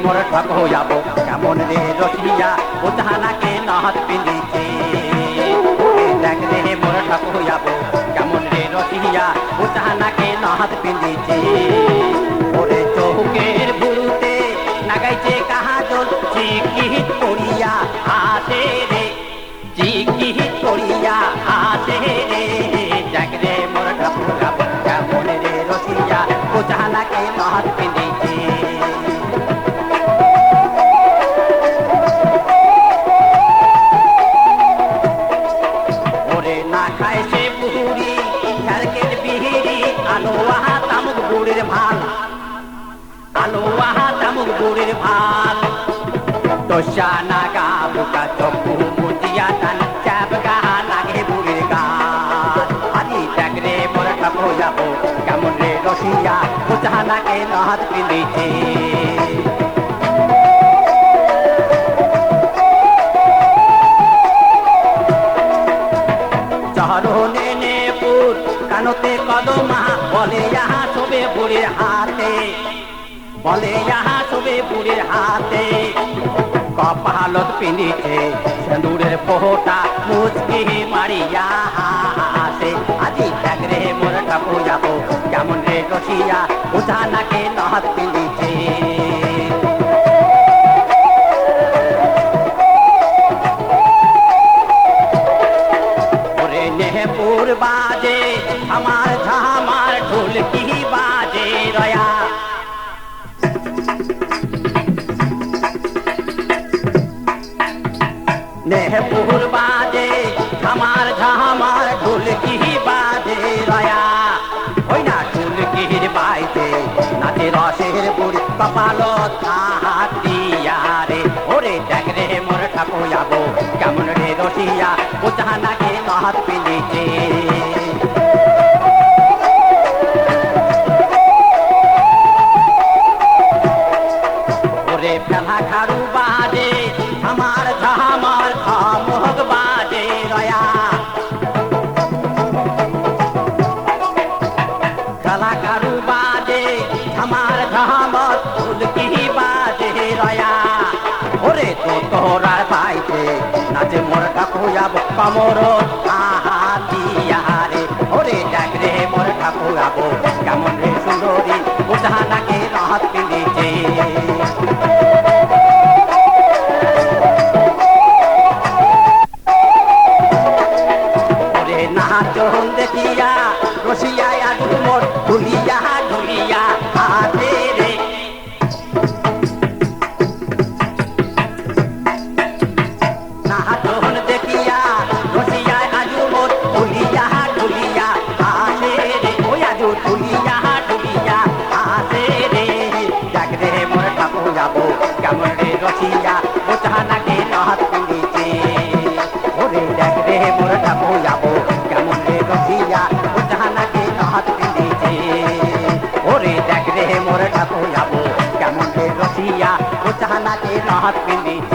মোর ঠক হইয়াব কেমন রে রসিয়া ও জাহানাকে নহত পিঁধিছে দেখ রে মোর ঠক হইয়াব কেমন রে রসিয়া ও জাহানাকে নহত পিঁধিছে ওরে চৌকের ভুরুতে লাগাইছে কাহাজল চিকিৎ করিয়া হাতে রে চিকিৎ করিয়া হাতে রে দেখ রে মোর ঠক হইয়াব কেমন রে রসিয়া ও জাহানাকে নহত পিঁধিছে Tosha naga buka choku mutiatan chap gaha nage burir gaat adi dagre mor thako jabo kamon re rosiya utahana ke nahat pindiche chaharone ne pur kanote kadoma bole yaha sobe burir hate bole yaha sobe burir hate কপালত পিঁধিছে সিঁদুরের ফোঁটা মুচকি মারিয়া হাসে আজি দেখ রে মোর ঠাকু যাব কেমন রে রসিয়া উঠানাকে নহত পিঁধিছে ওরে নেহপুর বাজে আমার ঝামার ঢোলকি বাজে রয়া नेहपुर बाजे हमार झामार ढोलकी बाजे रया ओई ना ढोलकीर बाइते नाचे रसेर बुড়ি कपाলত हातिया रे ओरे देख रे मोर ठाको जाबो केमन रे रसिया ও জাহানাকে নহত পিঁধিছে ওরে পেলা খারু বাজে আমার ঝামার খামোগ বাজে রয়া কলাকারু বাজে আমার ঝামার ঢোলকি বাজে রয়া ওরে তো তোরার বাইতে নাচে মোর ঠাকু যাব কমর হাতিয়া রে ওরে দেখ রে মোর ঠাকু যাব কেমন রে সুন্দরী উঠানাকে নহত পিঁধিছে নাচন দেখিয়া রসিয়া আজু মোর ঢুলিয়া ঢুলিয়া হাতে রে নাচন দেখিয়া রসিয়া আজু মোর ঢুলিয়া ঢুলিয়া হাতে রে ওই আজু ঢুলিয়া ঢুলিয়া হাতে রে দেখ রে মোর ঠাকু যাব কেমন রে রসিয়া ও জাহানাকে নহত পিঁধিছে ওরে দেখ রে মোর ঠাকু যাব কেমন রে রসিয়া ও জাহানাকে নহত পিঁধিছে ওরে দেখ রে মোর ঠাকু যাব কেমন রে রসিয়া ও জাহানাকে নহত পিঁধিছে